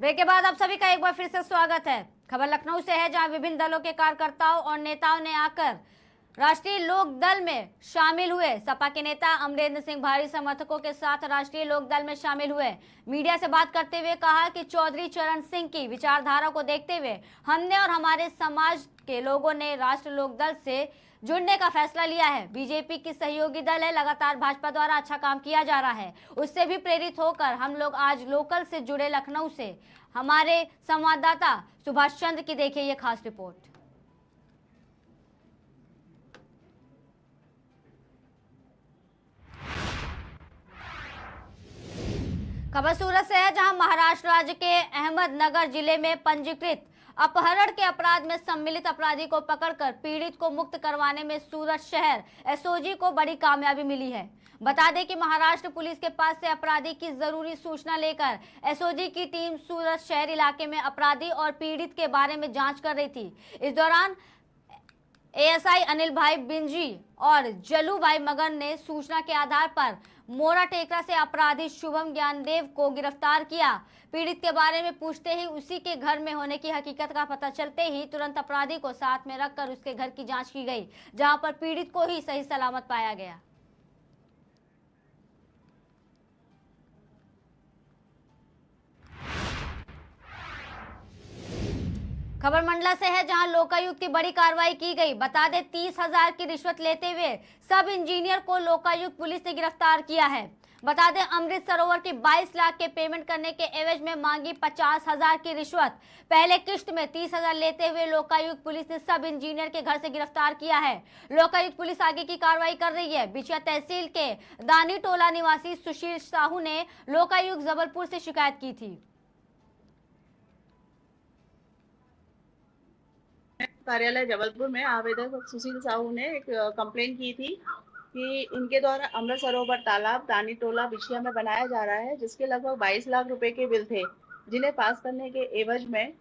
Break के बाद आप सभी का एक बार फिर से स्वागत है। खबर लखनऊ से है, जहां विभिन्न दलों के कार्यकर्ताओं और नेताओं ने आकर राष्ट्रीय लोक दल में शामिल हुए। सपा के नेता अमरेंद्र सिंह भारी समर्थकों के साथ राष्ट्रीय लोक दल में शामिल हुए। मीडिया से बात करते हुए कहा कि चौधरी चरण सिंह की विचारधारा को देखते हुए हमने और हमारे समाज के लोगों ने राष्ट्र लोक दल से जुड़ने का फैसला लिया है। बीजेपी की सहयोगी दल है, लगातार भाजपा द्वारा अच्छा काम किया जा रहा है, उससे भी प्रेरित होकर हम लोग आज लोकल से जुड़े। लखनऊ से हमारे संवाददाता सुभाष चंद्र की देखिए ये खास रिपोर्ट। खबर सूरत से है, जहां महाराष्ट्र राज्य के अहमदनगर जिले में पंजीकृत अपहरण के अपराध में सम्मिलित अपराधी को पकड़कर पीड़ित को मुक्त करवाने में सूरत शहर एसओजी को बड़ी कामयाबी मिली है। बता दें कि महाराष्ट्र पुलिस के पास से अपराधी की जरूरी सूचना लेकर एसओजी की टीम सूरत शहर इलाके में अपराधी और पीड़ित के बारे में जांच कर रही थी। इस दौरान एएसआई अनिल भाई बिंजी और जलू भाई मगर ने सूचना के आधार पर मोरा टेकरा से अपराधी शुभम ज्ञानदेव को गिरफ्तार किया। पीड़ित के बारे में पूछते ही उसी के घर में होने की हकीकत का पता चलते ही तुरंत अपराधी को साथ में रखकर उसके घर की जांच की गई, जहां पर पीड़ित को ही सही सलामत पाया गया। खबर मंडला से है, जहां लोकायुक्त की बड़ी कार्रवाई की गई। बता दें 30,000 की रिश्वत लेते हुए सब इंजीनियर को लोकायुक्त पुलिस ने गिरफ्तार किया है। बता दें अमृत सरोवर की 22 लाख के पेमेंट करने के एवज में मांगी 50,000 की रिश्वत। पहले किश्त में 30,000 लेते हुए लोकायुक्त पुलिस ने सब इंजीनियर के घर से गिरफ्तार किया है। लोकायुक्त पुलिस आगे की कार्रवाई कर रही है। बिछिया तहसील के दानी टोला निवासी सुशील साहू ने लोकायुक्त जबलपुर से शिकायत की थी। कार्यालय जबलपुर में आवेदक सुशील साहू ने एक कंप्लेन की थी कि इनके द्वारा अमृत सरोवर तालाब दानी टोला बिछिया में बनाया जा रहा है, जिसके लगभग 22 लाख रुपए के बिल थे, जिन्हें पास करने के एवज में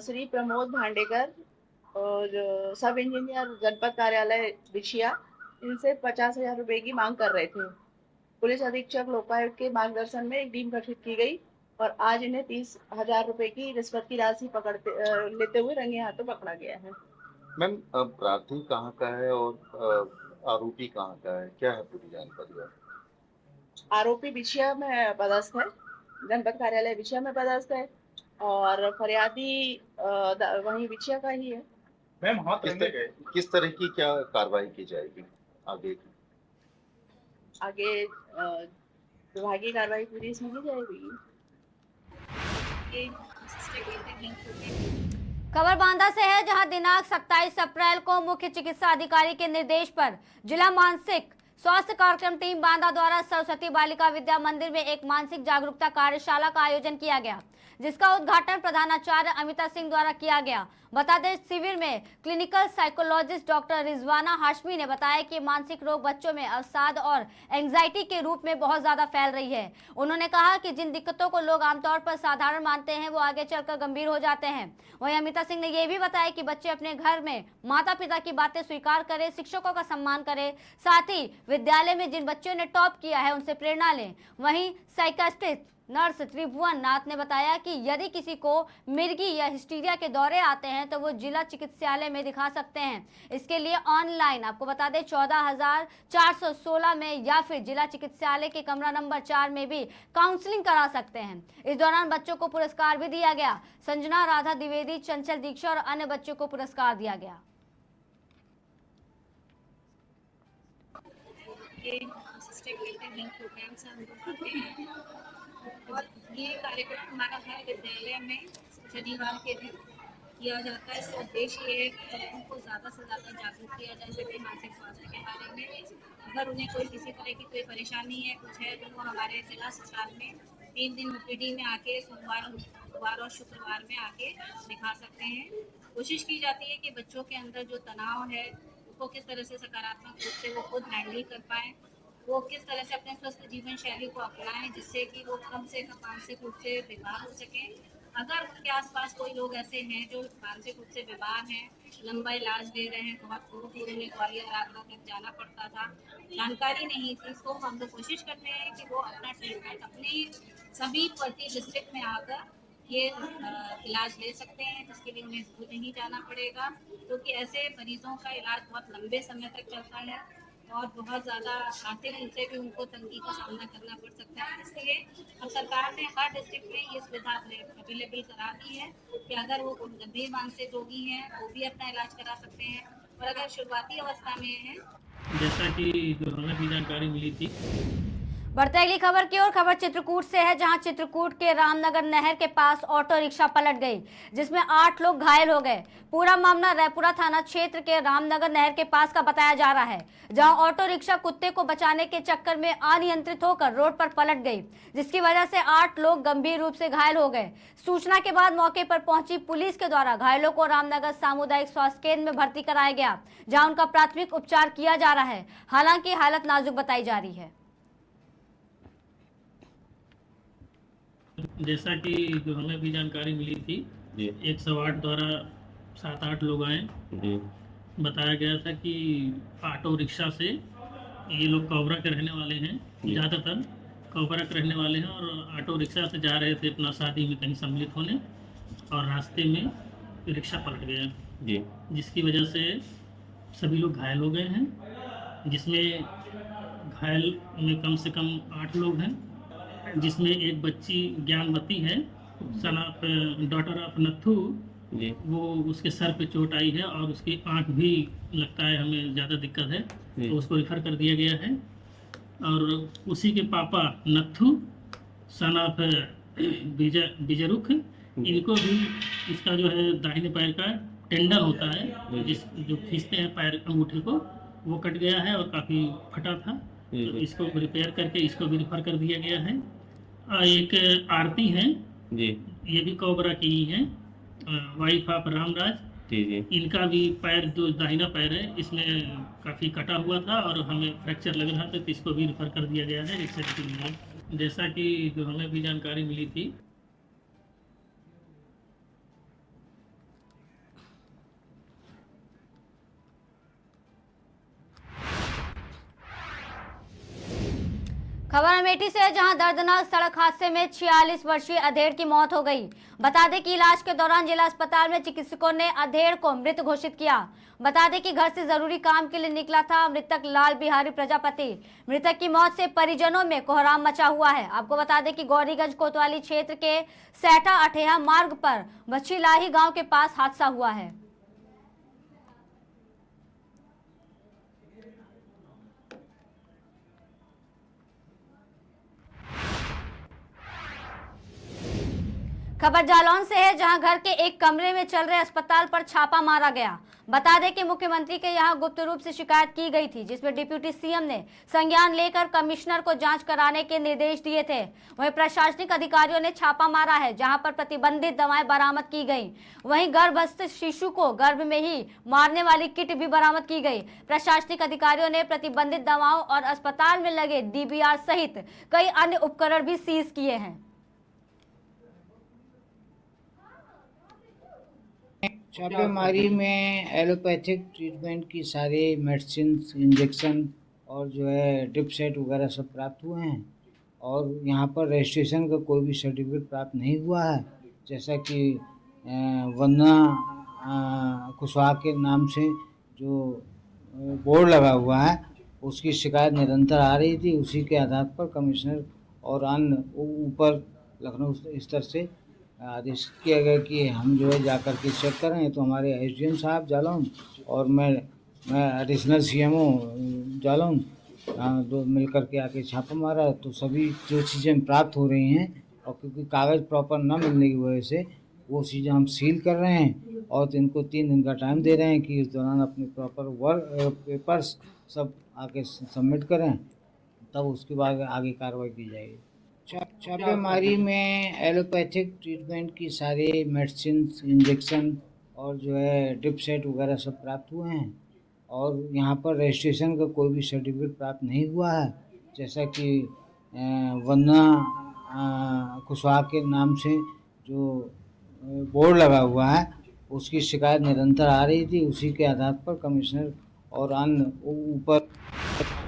श्री प्रमोद भांडेकर और सब इंजीनियर जनपद कार्यालय बिछिया इनसे 50,000 रुपए की मांग कर रहे थे। पुलिस अधीक्षक लोकायुक्त के मार्गदर्शन में एक टीम गठित की गई और आज इन्हें 30,000 रुपए की रिश्वत की राशि लेते हुए रंगे हाथों पकड़ा गया है। मैम, अपराधी कहाँ का है और आरोपी कहाँ का है, क्या है पूरी जानकारी? आरोपी बिछिया में पदस्थ है, जनपद कार्यालय बिछिया में पदस्थ है और फरियादी वहीं बिछिया का ही है। मैम, हाँ, किस तरह की क्या कार्रवाई की जाएगी आगे? आगे विभागीय कार्रवाई पूरी इसमें की जाएगी। खबर बांदा से है, जहां दिनांक 27 अप्रैल को मुख्य चिकित्सा अधिकारी के निर्देश पर जिला मानसिक स्वास्थ्य कार्यक्रम टीम बांदा द्वारा सरस्वती बालिका विद्या मंदिर में एक मानसिक जागरूकता कार्यशाला का आयोजन किया गया, जिसका उद्घाटन प्रधानाचार्य अमिता सिंह द्वारा किया गया। बता दें शिविर में clinical psychologist doctor Rizwana Hashmi ने बताया कि मानसिक रोग बच्चों में अवसाद और एंग्जाइटी के रूप में बहुत ज्यादा फैल रही है। उन्होंने कहा कि जिन दिक्कतों को लोग आमतौर पर साधारण मानते हैं वो आगे चलकर गंभीर हो जाते हैं। वहीं अमिता सिंह ने यह भी बताया कि बच्चे अपने घर में माता पिता की बातें स्वीकार करें, शिक्षकों का सम्मान करें, साथ ही विद्यालय में जिन बच्चों ने टॉप किया है उनसे प्रेरणा लें। वहीं साइकाट्रिस्ट नर्स त्रिभुवन नाथ ने बताया कि यदि किसी को मिर्गी या हिस्टीरिया के दौरे आते हैं तो वो जिला चिकित्सालय में दिखा सकते हैं। इसके लिए ऑनलाइन आपको बता दें 14,416 में या फिर जिला चिकित्सालय के कमरा नंबर 4 में भी काउंसलिंग करा सकते हैं। इस दौरान बच्चों को पुरस्कार भी दिया गया। संजना, राधा द्विवेदी, चंचल दीक्षा और अन्य बच्चों को पुरस्कार दिया गया। और ये कार्यक्रम हमारा हर विद्यालय में शनिवार के दिन किया जाता है। इसका उद्देश्य ये है कि बच्चों को ज़्यादा से ज़्यादा जागरूक किया जा सके मानसिक स्वास्थ्य के बारे में। अगर उन्हें कोई किसी तरह की कोई परेशानी है, कुछ है, तो वो हमारे जिला अस्पताल में 3 दिन ओपीडी में आके सोमवार, बुधवार और शुक्रवार में आके दिखा सकते हैं। कोशिश की जाती है कि बच्चों के अंदर जो तनाव है उसको किस तरह से सकारात्मक रूप से वो खुद हैंडल कर पाएँ, वो किस तरह से अपने स्वस्थ जीवन शैली को अपनाएं, जिससे कि वो कम से कम मानसिक रूप से बीमार हो सकें। अगर उनके आसपास कोई लोग ऐसे हैं जो मानसिक रूप से बीमार हैं, लंबा इलाज ले रहे हैं, बहुत दूर दूर में ग्वालियर आगरा तक जाना पड़ता था, जानकारी नहीं थी, तो हम लोग कोशिश करते हैं कि वो अपना ट्रीटमेंट अपने सभी प्रति डिस्ट्रिक्ट में आकर ये इलाज ले सकते हैं, जिसके लिए उन्हें दूर नहीं जाना पड़ेगा, क्योंकि ऐसे मरीजों का इलाज बहुत लंबे समय तक चलता है और बहुत ज़्यादा आर्थिक रूप से भी उनको तंगी का सामना करना पड़ सकता है। इसलिए अब सरकार ने हर डिस्ट्रिक्ट में ये सुविधा अवेलेबल करा दी है कि अगर वो गंभीर मानसिक रोगी हैं वो भी अपना इलाज करा सकते हैं, और अगर शुरुआती अवस्था में हैं। जैसा कि जो हमें भी जानकारी मिली थी, बढ़ते अगली खबर की ओर। खबर चित्रकूट से है, जहां चित्रकूट के रामनगर नहर के पास ऑटो रिक्शा पलट गई, जिसमें 8 लोग घायल हो गए। पूरा मामला रायपुरा थाना क्षेत्र के रामनगर नहर के पास का बताया जा रहा है, जहां ऑटो रिक्शा कुत्ते को बचाने के चक्कर में अनियंत्रित होकर रोड पर पलट गई, जिसकी वजह से 8 लोग गंभीर रूप से घायल हो गए। सूचना के बाद मौके पर पहुंची पुलिस के द्वारा घायलों को रामनगर सामुदायिक स्वास्थ्य केंद्र में भर्ती कराया गया, जहाँ उनका प्राथमिक उपचार किया जा रहा है। हालांकि हालत नाजुक बताई जा रही है। जैसा कि जो हमें भी जानकारी मिली थी, 108 द्वारा 7-8 लोग आए। बताया गया था कि ऑटो रिक्शा से ये लोग कोबरा के रहने वाले हैं, ज़्यादातर कोबरा के रहने वाले हैं, और ऑटो रिक्शा से जा रहे थे अपना शादी में कहीं सम्मिलित होने, और रास्ते में रिक्शा पलट गया, जिसकी वजह से सभी लोग घायल हो गए हैं, जिसमें घायल में कम से कम 8 लोग हैं, जिसमें एक बच्ची ज्ञानवती है, son of daughter of Nathu, वो उसके सर पे चोट आई है और उसकी आंख भी लगता है हमें ज़्यादा दिक्कत है, तो उसको रिफ़र कर दिया गया है। और उसी के पापा नथु सन ऑफ बिजरुख, इनको भी इसका जो है दाहिने पैर का टेंडन होता है, जो खींचते हैं पैर अंगूठे को, वो कट गया है और काफ़ी फटा था, तो इसको रिपेयर करके इसको भी रिफ़र कर दिया गया है। एक आरती हैं जी, ये भी कोबरा की ही हैं, वाइफ ऑफ रामराज जी, इनका भी पैर जो दाहिना पैर है इसमें काफ़ी कटा हुआ था और हमें फ्रैक्चर लग रहा था, तो इसको भी रिफ़र कर दिया गया है एक्सरे के लिए। जैसा कि जो हमें भी जानकारी मिली थी, खबर अमेठी से है, जहां दर्दनाक सड़क हादसे में 46 वर्षीय अधेड़ की मौत हो गई। बता दें कि इलाज के दौरान जिला अस्पताल में चिकित्सकों ने अधेड़ को मृत घोषित किया। बता दें कि घर से जरूरी काम के लिए निकला था मृतक लाल बिहारी प्रजापति। मृतक की मौत से परिजनों में कोहराम मचा हुआ है। आपको बता दें कि गौरीगंज कोतवाली क्षेत्र के सैटा अठेहा मार्ग पर बच्छीलाही गाँव के पास हादसा हुआ है। खबर जालौन से है, जहां घर के एक कमरे में चल रहे अस्पताल पर छापा मारा गया। बता दें कि मुख्यमंत्री के यहां गुप्त रूप से शिकायत की गई थी, जिसमें डिप्टी सीएम ने संज्ञान लेकर कमिश्नर को जांच कराने के निर्देश दिए थे। वहीं प्रशासनिक अधिकारियों ने छापा मारा है, जहां पर प्रतिबंधित दवाएं बरामद की गई। वहीं गर्भस्थ शिशु को गर्भ में ही मारने वाली किट भी बरामद की गई। प्रशासनिक अधिकारियों ने प्रतिबंधित दवाओं और अस्पताल में लगे DBR सहित कई अन्य उपकरण भी सीज किए हैं। छापेमारी में एलोपैथिक ट्रीटमेंट की सारे मेडिसिन, इंजेक्शन और जो है ड्रिप सेट वगैरह सब प्राप्त हुए हैं, और यहाँ पर रजिस्ट्रेशन का कोई भी सर्टिफिकेट प्राप्त नहीं हुआ है। जैसा कि वंदना कुशवाहा के नाम से जो बोर्ड लगा हुआ है, उसकी शिकायत निरंतर आ रही थी। उसी के आधार पर कमिश्नर और अन्य ऊपर लखनऊ स्तर से आदेश किया गया कि हम जो है जाकर के चेक करें। तो हमारे SDM साहब जालौन और मैं एडिशनल CMO जालौन दो मिलकर के आके छापा मारा, तो सभी जो चीज़ें प्राप्त हो रही हैं, और क्योंकि कागज़ प्रॉपर न मिलने की वजह से वो चीज़ें हम सील कर रहे हैं, और इनको 3 दिन का टाइम दे रहे हैं कि इस दौरान अपने प्रॉपर पेपर्स सब आके सबमिट करें, तब उसके बाद आगे कार्रवाई की जाएगी। छापेमारी में एलोपैथिक ट्रीटमेंट की सारे मेडिसिन, इंजेक्शन और जो है ड्रिप सेट वगैरह सब प्राप्त हुए हैं, और यहाँ पर रजिस्ट्रेशन का कोई भी सर्टिफिकेट प्राप्त नहीं हुआ है। जैसा कि वंदना कुशवाहा के नाम से जो बोर्ड लगा हुआ है, उसकी शिकायत निरंतर आ रही थी। उसी के आधार पर कमिश्नर और अन्य ऊपर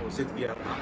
घोषित किया था।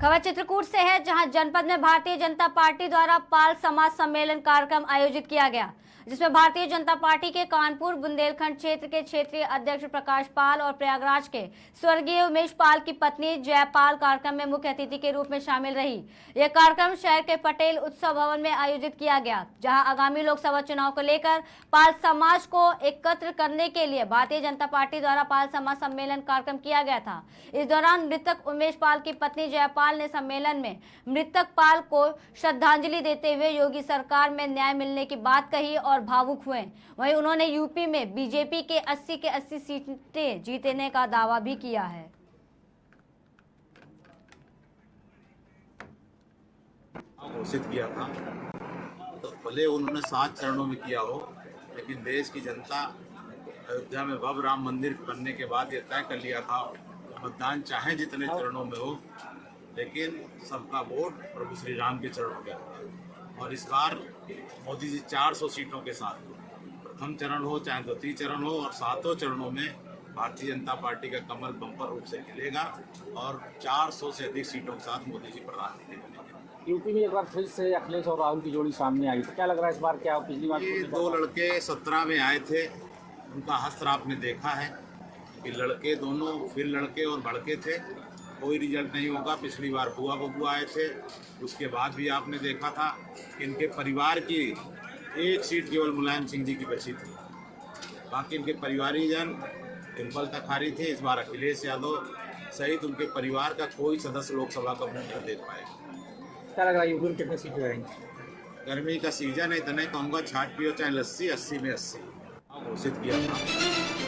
खबर चित्रकूट से है, जहां जनपद में भारतीय जनता पार्टी द्वारा पाल समाज सम्मेलन कार्यक्रम आयोजित किया गया, जिसमें भारतीय जनता पार्टी के कानपुर बुंदेलखंड क्षेत्र के क्षेत्रीय अध्यक्ष प्रकाश पाल और प्रयागराज के स्वर्गीय उमेश पाल की पत्नी जयपाल कार्यक्रम में मुख्य अतिथि के रूप में शामिल रही। यह कार्यक्रम शहर के पटेल उत्सव भवन में आयोजित किया गया, जहां आगामी लोकसभा चुनाव को लेकर पाल समाज को एकत्र करने के लिए भारतीय जनता पार्टी द्वारा पाल समाज सम्मेलन कार्यक्रम किया गया था। इस दौरान मृतक उमेश पाल की पत्नी जयपाल ने सम्मेलन में मृतक पाल को श्रद्धांजलि देते हुए योगी सरकार में न्याय मिलने की बात कही और भावुक हुए। वहीं उन्होंने यूपी में बीजेपी के 80 सीटें जीतने का दावा भी किया है। घोषित किया था, तो भले उन्होंने 7 चरणों में किया हो, लेकिन देश की जनता अयोध्या में भव्य राम मंदिर बनने के बाद ये तय कर लिया था, मतदान चाहे जितने चरणों में हो, लेकिन सबका वोट प्रभु श्री राम के चरणों में होगा। और इस बार मोदी जी 400 सीटों के साथ, प्रथम चरण हो चाहे द्वितीय चरण हो, और 7 चरणों में भारतीय जनता पार्टी का कमल बम्पर रूप से खिलेगा और 400 से अधिक सीटों के साथ मोदी जी प्रधानमंत्री बनेंगे। यूपी में एक बार फिर से अखिलेश और राहुल की जोड़ी सामने आई, तो क्या लग रहा है इस बार? क्या पिछली बार ये 2 लड़के 17 में आए थे, उनका हस्त्र आपने देखा है कि लड़के दोनों फिर लड़के और भड़के थे, कोई रिजल्ट नहीं होगा। पिछली बार बुआ बबू आए थे, उसके बाद भी आपने देखा था कि इनके परिवार की 1 सीट केवल मुलायम सिंह जी की बची थी, बाकी इनके परिवारीजन डिम्पल तखारी थे। इस बार अखिलेश यादव सहित उनके परिवार का कोई सदस्य लोकसभा का मुंह नहीं देख पाएगा। क्या लग रहा है यूपी में कितने सीटें रहेंगी? गर्मी का सीजन है, इतना कहूँगा छाट पियो चाहे लस्सी, 80 में 80 घोषित किया था।